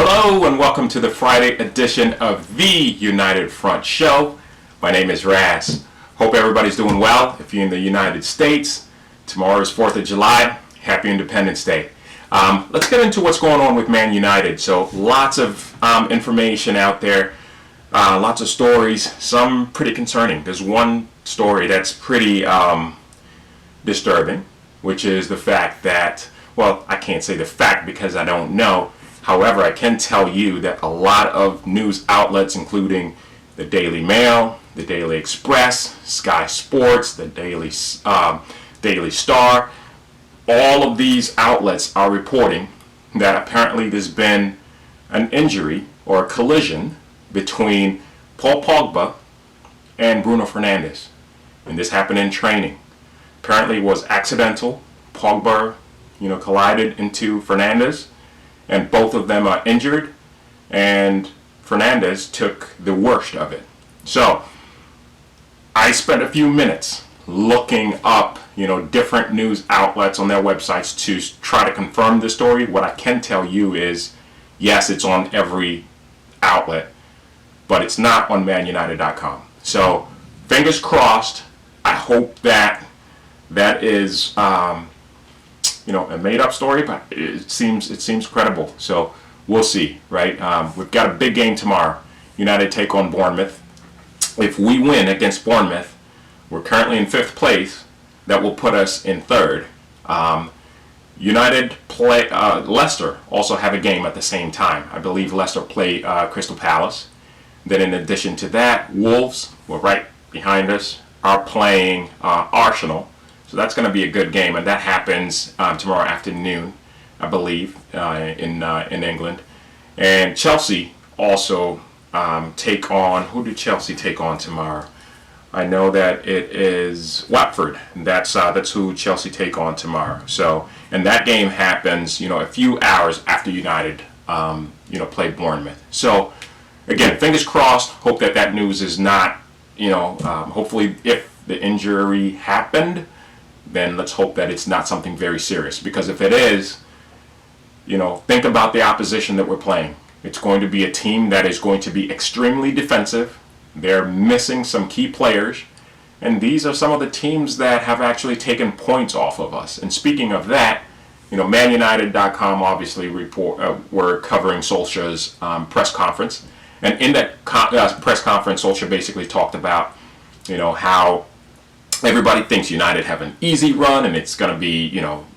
Hello and welcome to the Friday edition of the United Front Show. My name is Raz. Hope everybody's doing well. If you're in the United States, tomorrow is 4th of July. Happy Independence Day. Let's get into what's going on with Man United. So lots of information out there, lots of stories, some pretty concerning. There's one story that's pretty disturbing, which is the fact that, well, I can't say the fact because I don't know. However, I can tell you that a lot of news outlets, including the Daily Mail, the Daily Express, Sky Sports, the Daily Star, all of these outlets are reporting that apparently there's been an injury or a collision between Paul Pogba and Bruno Fernandes. And this happened in training. Apparently it was accidental. Pogba, collided into Fernandes, and both of them are injured, and Fernandes took the worst of it. So I spent a few minutes looking up, different news outlets on their websites to try to confirm the story. What I can tell you is, yes, it's on every outlet, but it's not on manunited.com. So fingers crossed. I hope that is a made-up story, but it seems credible. So we'll see, right? We've got a big game tomorrow. United take on Bournemouth. If we win against Bournemouth, we're currently in 5th place. That will put us in 3rd. United play Leicester also have a game at the same time. I believe Leicester play Crystal Palace. Then in addition to that, Wolves, who are right behind us, are playing Arsenal. So that's going to be a good game, and that happens tomorrow afternoon, I believe, in England. And Chelsea also take on. Who do Chelsea take on tomorrow? I know that it is Watford. That's who Chelsea take on tomorrow. So, and that game happens, a few hours after United, play Bournemouth. So, again, fingers crossed. Hope that news is not, hopefully, if the injury happened, then let's hope that it's not something very serious. Because if it is, think about the opposition that we're playing. It's going to be a team that is going to be extremely defensive. They're missing some key players. And these are some of the teams that have actually taken points off of us. And speaking of that, manunited.com obviously we're covering Solskjaer's press conference. And in that press conference, Solskjaer basically talked about, how everybody thinks United have an easy run and it's going to be,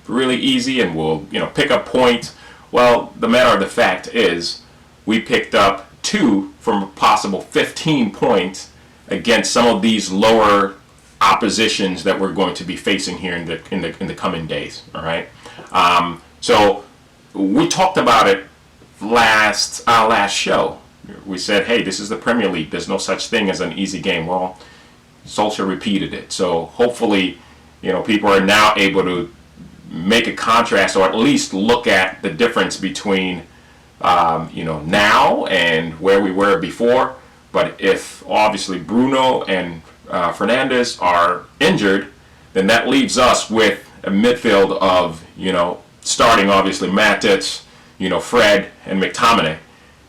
really easy and we'll, pick up points. Well, the matter of the fact is we picked up 2 from a possible 15 points against some of these lower oppositions that we're going to be facing here in the coming days. All right. So we talked about it last show. We said, hey, this is the Premier League. There's no such thing as an easy game. Well, Solskjaer repeated it. So hopefully, people are now able to make a contrast or at least look at the difference between, now and where we were before. But if obviously Bruno and Fernandes are injured, then that leaves us with a midfield of, starting obviously Matic, Fred and McTominay.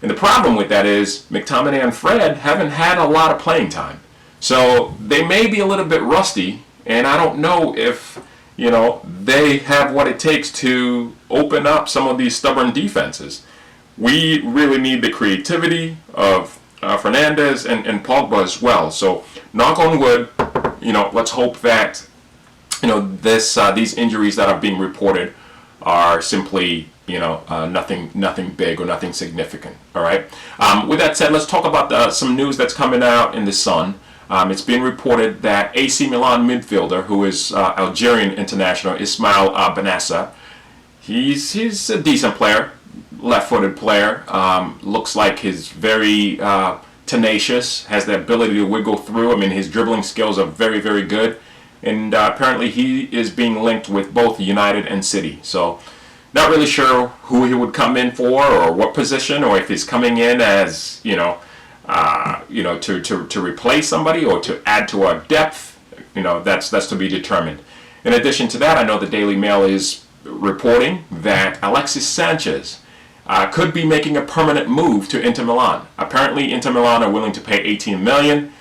And the problem with that is McTominay and Fred haven't had a lot of playing time. So they may be a little bit rusty, and I don't know if, they have what it takes to open up some of these stubborn defenses. We really need the creativity of Fernandes and Pogba as well. So knock on wood, let's hope that, these injuries that are being reported are simply, nothing big or nothing significant. All right. With that said, let's talk about some news that's coming out in the Sun. It's been reported that AC Milan midfielder, who is Algerian international Ismail Benassa, he's a decent player, left-footed player. Looks like he's very tenacious, has the ability to wiggle through. I mean, his dribbling skills are very, very good. And apparently he is being linked with both United and City. So not really sure who he would come in for or what position, or if he's coming in as, to replace somebody or to add to our depth. That's to be determined. In addition to that, I know the Daily Mail is reporting that Alexis Sanchez could be making a permanent move to Inter Milan. Apparently, Inter Milan are willing to pay 18 million.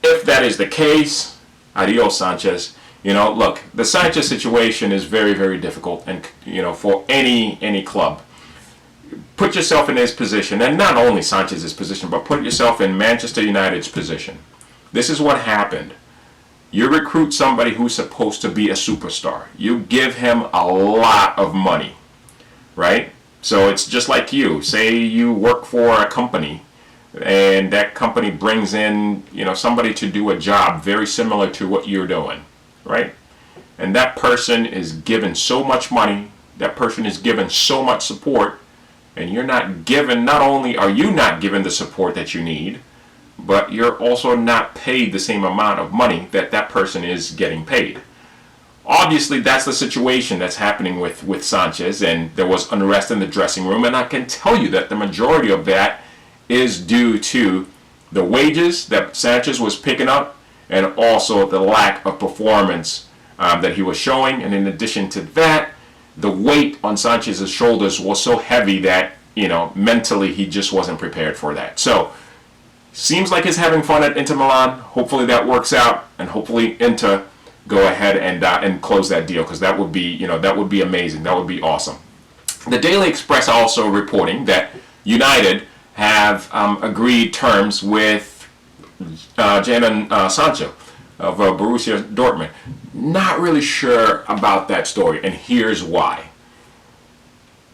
If that is the case, adios, Sanchez. Look, the Sanchez situation is very, very difficult, and for any club. Put yourself in his position, and not only Sanchez's position, but put yourself in Manchester United's position. This is what happened. You recruit somebody who's supposed to be a superstar. You give him a lot of money, right? So it's just like you. Say you work for a company, and that company brings in, somebody to do a job very similar to what you're doing, right? And that person is given so much money, that person is given so much support, and not only are you not given the support that you need, but you're also not paid the same amount of money that person is getting paid. Obviously, that's the situation that's happening with Sanchez, and there was unrest in the dressing room, and I can tell you that the majority of that is due to the wages that Sanchez was picking up, and also the lack of performance that he was showing. And in addition to that, the weight on Sanchez's shoulders was so heavy that, mentally he just wasn't prepared for that. So, seems like he's having fun at Inter Milan. Hopefully that works out, and hopefully Inter go ahead and close that deal, because that would be amazing. That would be awesome. The Daily Express also reporting that United have agreed terms with Jadon Sancho of Borussia Dortmund. Not really sure about that story, and here's why.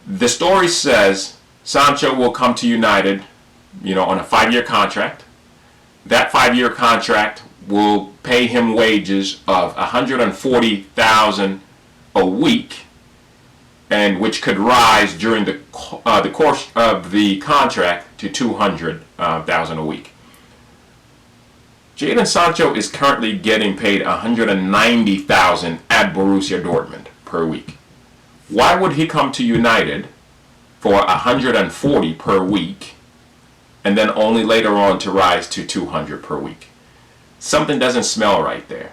The story says Sancho will come to United, on a 5-year contract. That 5-year contract will pay him wages of $140,000 a week, and which could rise during the course of the contract to $200,000 a week. Jadon Sancho is currently getting paid $190,000 at Borussia Dortmund per week. Why would he come to United for $140 per week, and then only later on to rise to $200 per week? Something doesn't smell right there.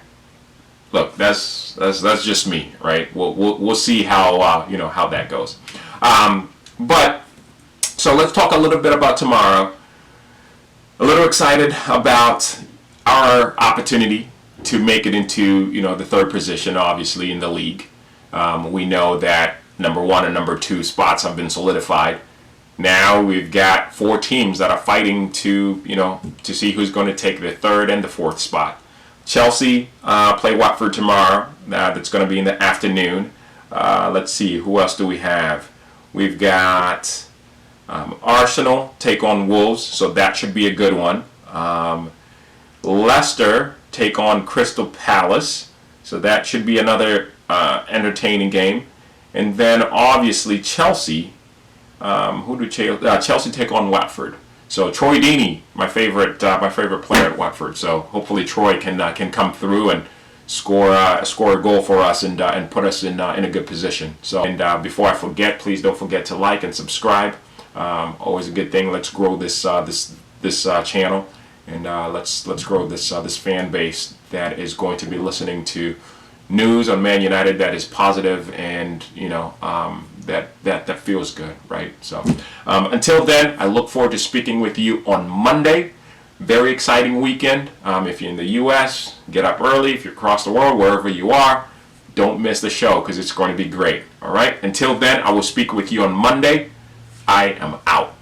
Look, that's just me, right? We'll see how how that goes. But so let's talk a little bit about tomorrow. A little excited about our opportunity to make it into the third position, obviously, in the league. We know that number 1 and number 2 spots have been solidified. Now we've got 4 teams that are fighting to see who's going to take the 3rd and the 4th spot. Chelsea play Watford tomorrow. That's going to be in the afternoon. Let's see, who else do we have? We've got Arsenal take on Wolves, so that should be a good one. Leicester take on Crystal Palace, so that should be another entertaining game. And then obviously Chelsea. Chelsea take on Watford? So Troy Deeney, my favorite player at Watford. So hopefully Troy can come through and score a goal for us and put us in a good position. So before I forget, please don't forget to like and subscribe. Always a good thing. Let's grow this channel, and let's grow this fan base that is going to be listening to news on Man United that is positive and that feels good, right? So until then, I look forward to speaking with you on Monday. Very exciting weekend. If you're in the U.S., get up early. If you're across the world, wherever you are, don't miss the show, because it's going to be great. All right? Until then, I will speak with you on Monday. I am out.